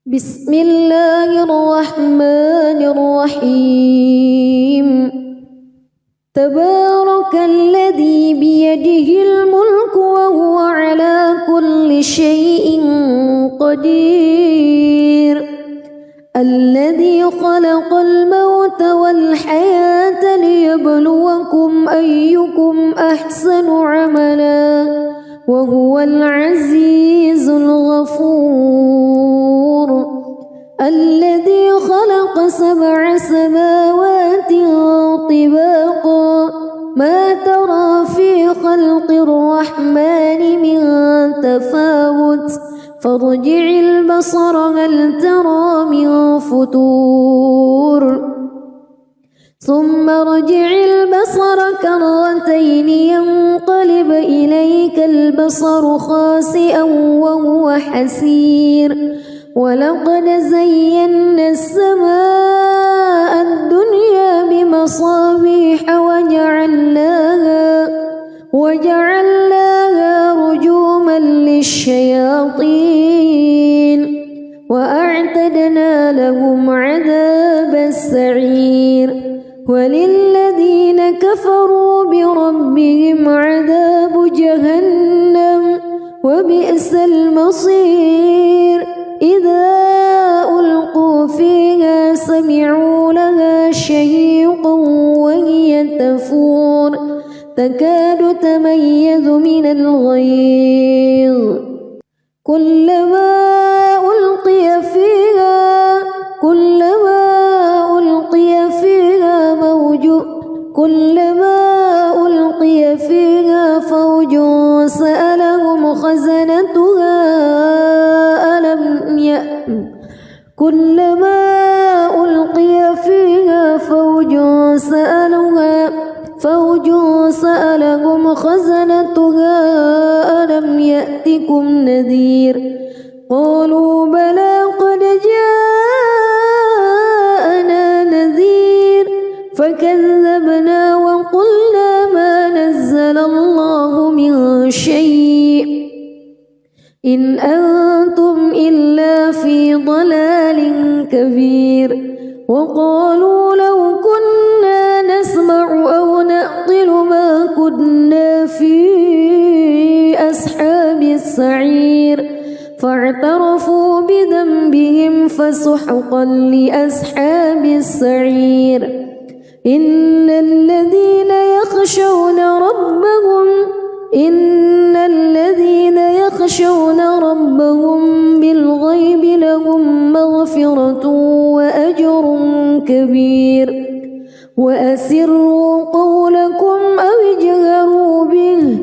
بسم الله الرحمن الرحيم تبارك الذي بيده الملك وهو على كل شيء قدير الذي خلق الموت والحياة ليبلوكم أيكم أحسن عملا وهو العزيز الغفور الذي خلق 7 سماوات طباقا ما ترى في خلق الرحمن من تفاوت فارجع البصر هل ترى من فتور ثم ارجع البصر كرتين ينقلب إليك البصر خاسئا وهو حسير ولقد زينا السماء الدنيا بمصابيح وجعلناها رجوما للشياطين وأعتدنا لهم عذاب السعير كفروا بربهم عذاب جهنم وبئس المصير إذا ألقوا فيها سمعوا لها شهيقا وهي تفور تكاد تميز من الغيظ كلما ألقي فيها فوج سألهم خزنتها ألم يأتكم نذير قالوا بلى قد جاءنا نذير فكذبنا وقلنا ما نزل الله من شيء إن أنتم إلا في ضلال كبير وقالوا لو كنا نسمع أو نعقل ما كنا في أصحاب السعير فاعترفوا بذنبهم فسحقا لأصحاب السعير إن الذين يخشون ربهم بالغيب لهم مغفرة وأجر كبير وأسروا قولكم أو اجهروا به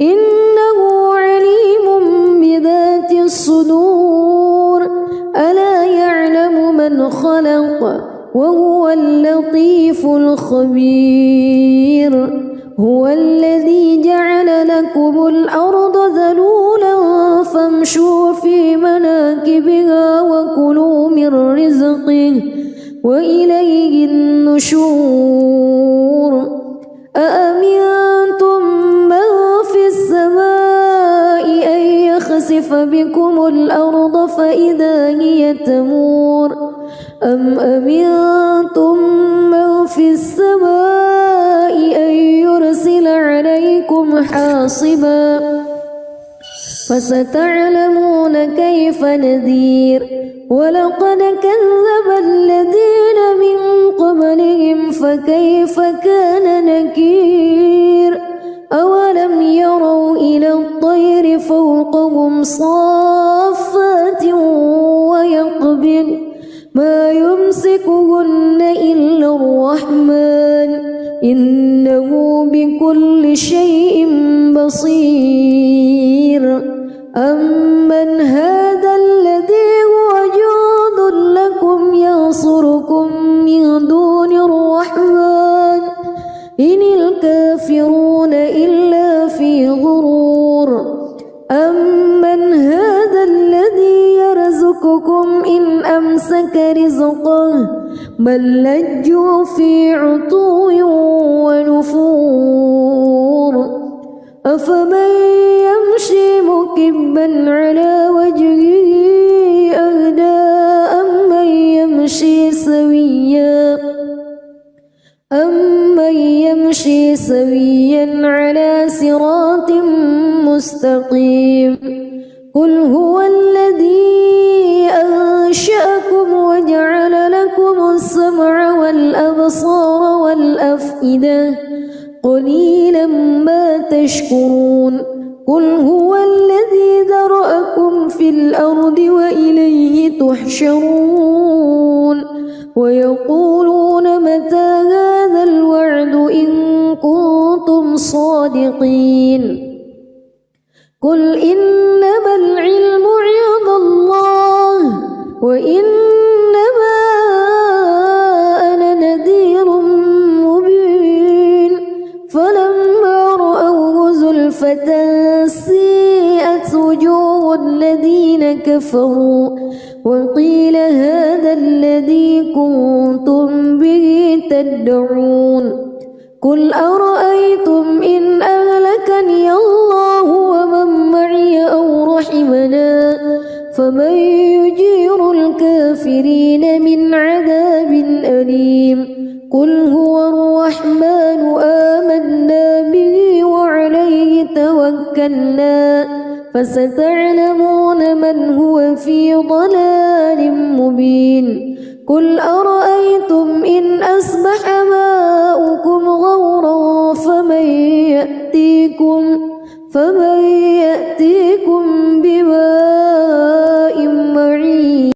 إنه عليم بذات الصدور ألا يعلم من خلق وهو اللطيف الخبير هو الذي جعل لكم الأرض ذلولا فامشوا في مناكبها وكلوا من رزقه وإليه النشور أأمنتم من في السماء أن يخسف بكم الأرض فإذا هي تمور أم أمنتم من في السماء أن يرسل عليكم حاصبا فستعلمون كيف نذير ولقد كذب الذين من قبلهم فكيف كان نكير أولم يروا إلى الطير فوقهم صافات ويقبض ما يمسكهن إلا الرحمن إنه بكل شيء بصير أمن هذا الذي هو جند لكم ينصركم من دون الرحمن إن الكافرون إلا في غرور أمن هذا الذي يرزقكم إن أمسك رزقه بل لجوا في عتو ونفور أفمن يمشي مكبا على وجهه أهدى أمن يمشي سويا على صراط مستقيم قل هو الذي أنشأكم وجعل لكم السمع والأبصار والأفئدة قليلا ما تشكرون قل هو الذي ذرأكم في الأرض وإليه تحشرون ويقولون متى هذا الوعد إن كنتم صادقين قل إنما العلم عند الله وإنما أنا نذير مبين فلما رأوه زلفة سيئت وجوه الذين كفروا وقيل هذا الذي كنتم به تدعون قل أرأيتم إن أهلكني الله ومن معي أو رحمنا فمن يجير الكافرين من عذاب أليم قل هو الرحمن آمين لأملأن فستعلمون من هو في ضلال مبين قل أرأيتم إن أصبح ماؤكم غورا فمن يأتيكم بماء معين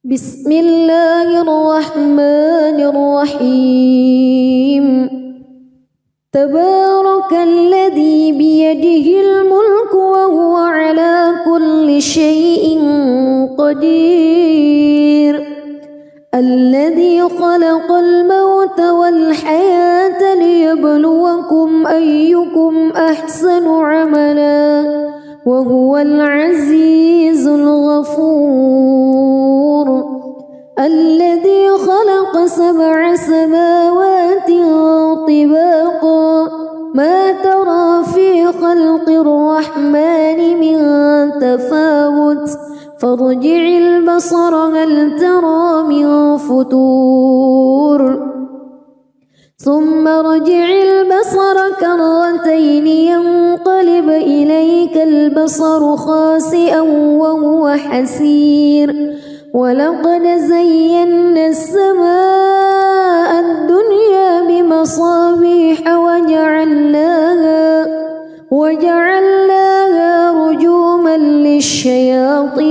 بسم الله الرحمن الرحيم تبارك الذي بيده الملك وهو على كل شيء قدير الذي خلق الموت والحياة ليبلوكم أيكم أحسن عملا وهو العزيز الغفور الذي خلق 7 سماوات طباقا ما ترى في خلق الرحمن من تفاوت فارجع البصر هل ترى من فتور ثم ارجع البصر كرتين ينقلب إليك البصر خاسئا وهو حسير ولقد زينا السماء الدنيا بمصابيح وجعلناها رجوما للشياطين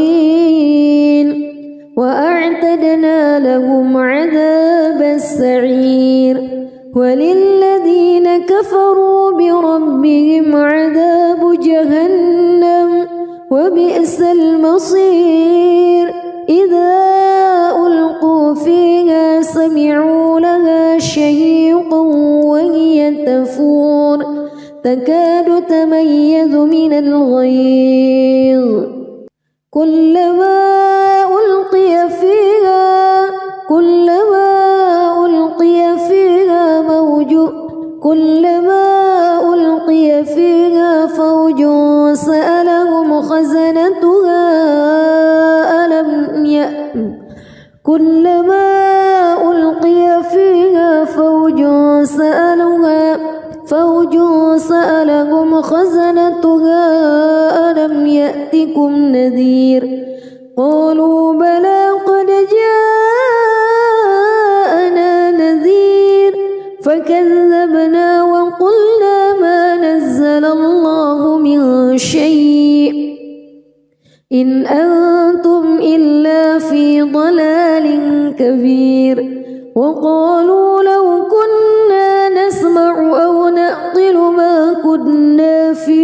وأعتدنا لهم عذاب السعير وللذين كفروا بربهم عذاب جهنم وبئس المصير إذا ألقوا فيها سمعوا لها شهيقا وهي تفور تكاد تميز من الغيظ كلما ألقي فيها فوج سألهم خزنتها ألم يأتكم نذير قالوا بلى قد جاءنا نذير فكذبنا وقلنا ما نزل الله من شيء إن أنتم إلا في ضلال كبير وقالوا لو كنا نسمع أو نعقل ما كنا في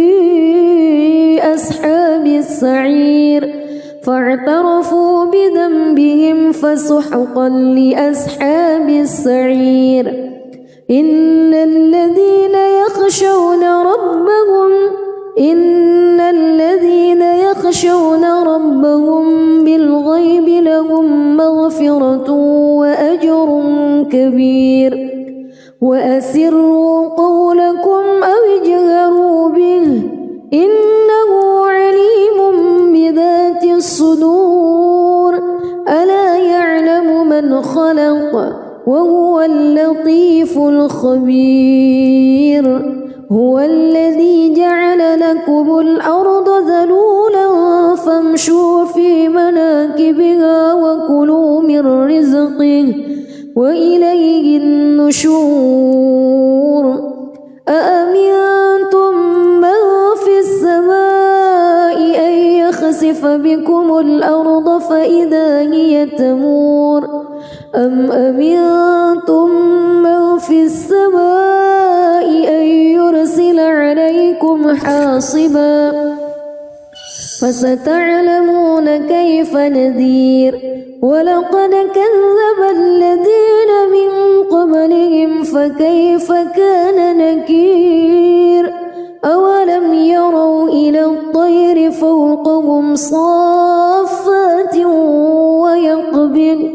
أصحاب السعير فاعترفوا بذنبهم فسحقا لأصحاب السعير إن الذين يخشون ربهم بالغيب لهم مغفرة وأجر كبير وأسروا قولكم أو اجهروا به إنه عليم بذات الصدور ألا يعلم من خلق وهو اللطيف الخبير هو الذي جعل لكم الأرض ذلولا فامشوا في مناكبها وكلوا من رزقه وإليه النشور أأمنتم من في السماء أن يخسف بكم الأرض فإذا هي تمور أم أمنتم من في السماء أن يرسل عليكم حاصبا فستعلمون كيف نذير ولقد كذب الذين من قبلهم فكيف كان نكير أولم يروا إلى الطير فوقهم صافات ويقبض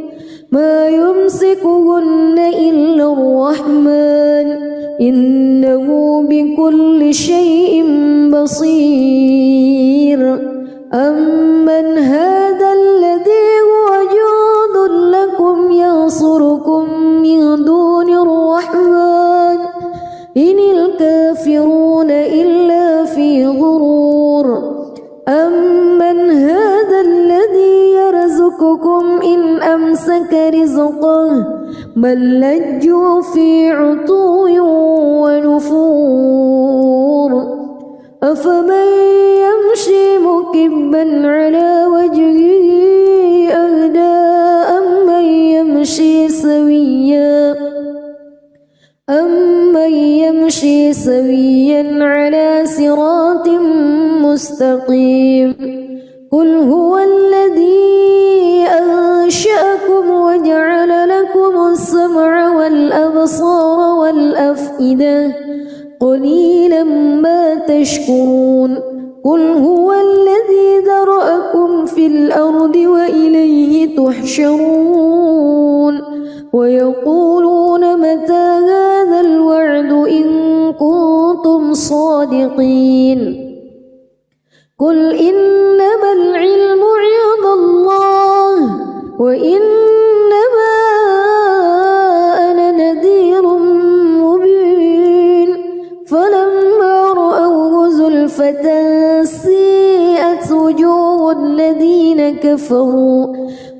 ما يمسكهن إلا الرحمن إنه بكل شيء بصير أمن هذا الذي هو جند لكم ينصركم من دون الرحمن إن الكافرون إلا بل لجوا في عتو ونفور أفمن يمشي مكبا على وجهه أهدى أمن يمشي سويا على صراط مستقيم قل هو الذي أنشأكم وجعل لكم السمع والأبصار والأفئدة قليلا ما تشكرون قل هو الذي ذرأكم في الأرض وإليه تحشرون ويقولون متى هذا الوعد إن كنتم صادقين قل إنما العلم عند الله وإنما أنا نذير مبين فلما رأوه زلفة سيئت وجوه الذين كفروا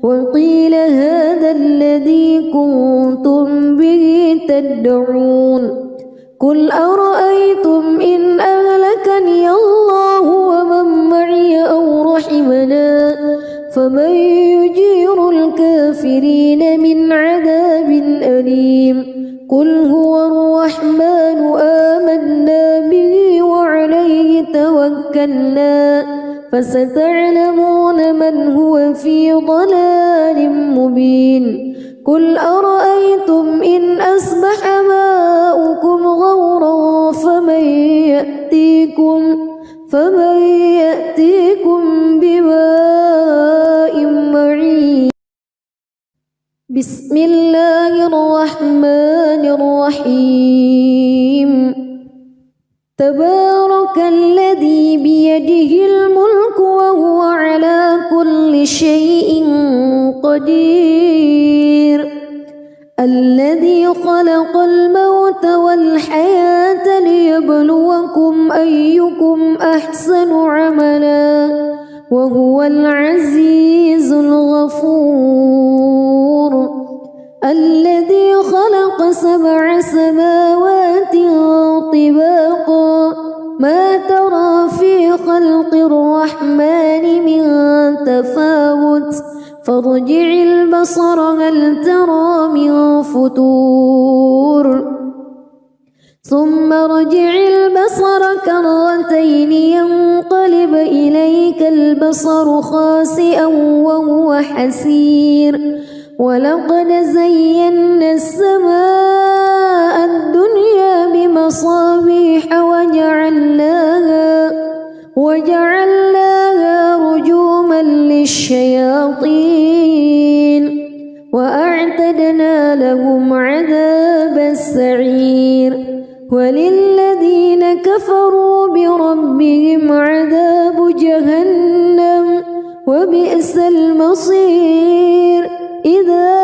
وقيل هذا الذي كنتم به تدعون قل أرأيتم إن أهلكني الله ومن معي أو رحمنا فمن يجير الكافرين من عذاب أليم قل هو الرحمن آمنا به وعليه توكلنا فستعلمون من هو في ضلال مبين قل أرأيتم إن أصبح ماؤكم غورا فمن يأتيكم بماء معين بسم الله الرحمن الرحيم تبارك الذي بيده الملك وهو على كل شيء قدير الذي خلق الموت والحياة ليبلوكم أيكم أحسن عملا وهو العزيز الغفور الذي خلق 7 سماوات طباقا ما ترى في خلق الرحمن من تفاوت فارجع البصر هل ترى من فتور ثم ارجع البصر كرتين ينقلب إليك البصر خاسئا وهو حسير ولقد زينا السماء الدنيا بمصابيح وجعلناها رجوما للشياطين وأعتدنا لهم عذاب السعير وللذين كفروا بربهم عذاب جهنم وبئس المصير إذا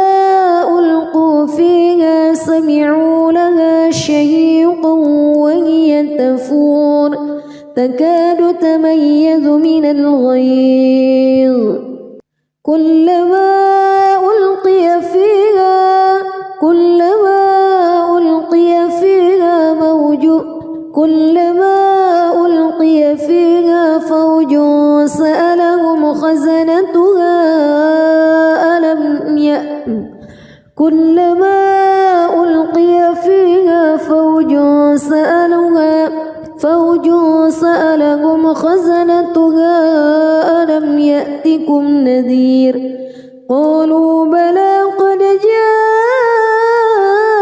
ألقوا فيها سمعوا لها شهيقا وهي تفور تكاد تميز من الغيظ كلما ألقي فيها فوج سألهم خزنتها كلما ألقي فيها فوج سألهم خزنتها ألم يأتكم نذير قالوا بلى قد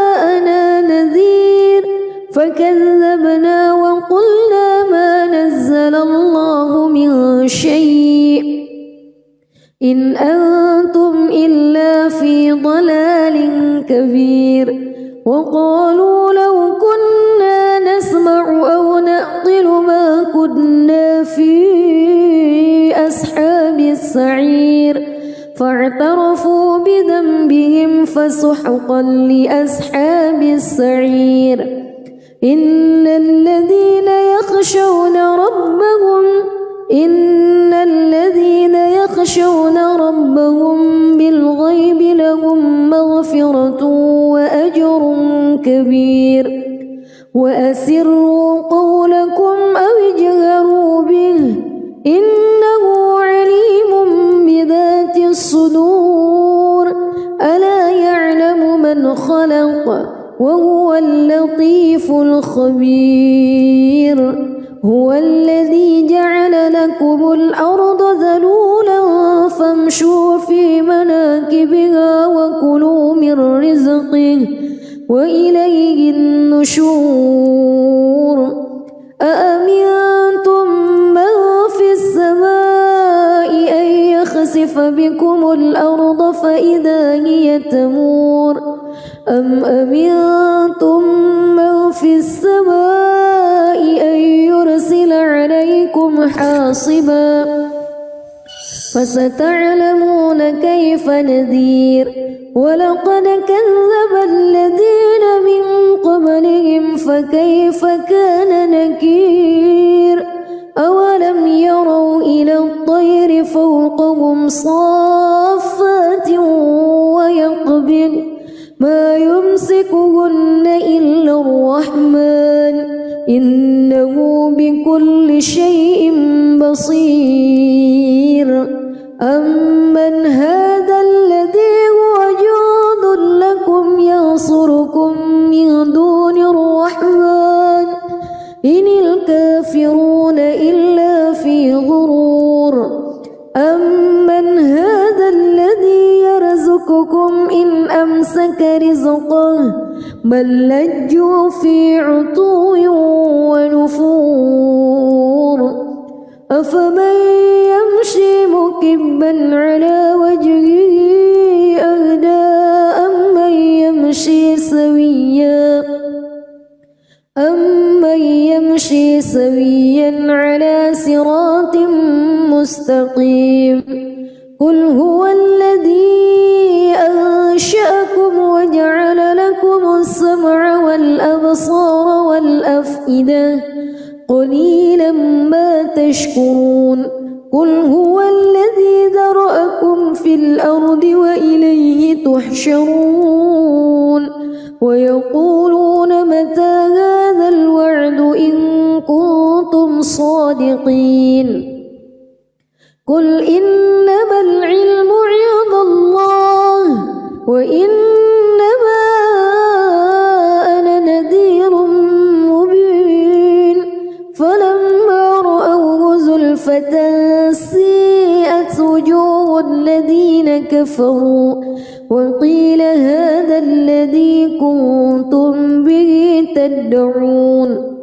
جاءنا نذير فكذبنا وقلنا ما نزل الله من شيء إن أنتم إلا في ضلال كبير وقالوا لو كنا نسمع أو نعقل ما كنا في أصحاب السعير فاعترفوا بذنبهم فسحقا لأصحاب السعير إن الذين يخشون ربهم بالغيب لهم مغفرة أجر كبير وأسروا قولكم أو اجهروا به إنه عليم بذات الصدور ألا يعلم من خلق وهو اللطيف الخبير هو الذي جعل لكم الأرض ذلولا فامشوا في مناكبها وكلوا من رزقه وإليه النشور أأمنتم من في السماء أن يخسف بكم الأرض فإذا هي تمور أم أمنتم من في السماء أن يرسل عليكم حاصبا فستعلمون كيف نذير ولقد كذب الذين من قبلهم فكيف كان نكير أولم يروا إلى الطير فوقهم صافات ويقبض ما يمسكهن إلا الرحمن إنه بكل شيء بصير أمن هذا الذي هو جند لكم ينصركم من دون الرحمن إن الكافرون إلا في غرور أمن هذا الذي يرزقكم إن أمسك رزقه بل لجوا في عتو ونفور أفمن يمشي مكبا على وجهه أهدى أمن يمشي سويا على صراط مستقيم قل هو الذي أنشأكم وجعل لكم السمع والأبصار والأفئدة قليلا ما تشكرون قل هو الذي ذرأكم في الأرض وإليه تحشرون ويقولون متى هذا الوعد إن كنتم صادقين قل إنما العلم عند الله وإنما أنا نذير مبين فلما رأوه زلفة سيئت وجوه الذين كفروا وقيل هذا الذي كنتم به تدعون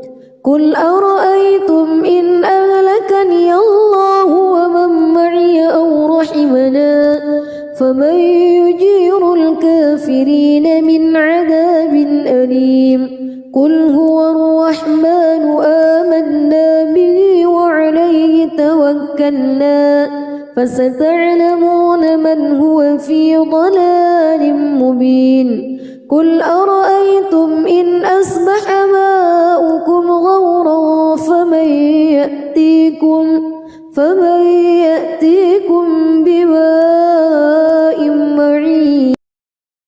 قل أرأيتم إن أهلكني الله ومن معي أو رحمنا فمن يجير الكافرين من عذاب أليم قل هو الرحمن آمنا به وعليه توكلنا فستعلمون من هو في ضلال مبين قل أرأيتم إن أصبح ماؤكم غورا فمن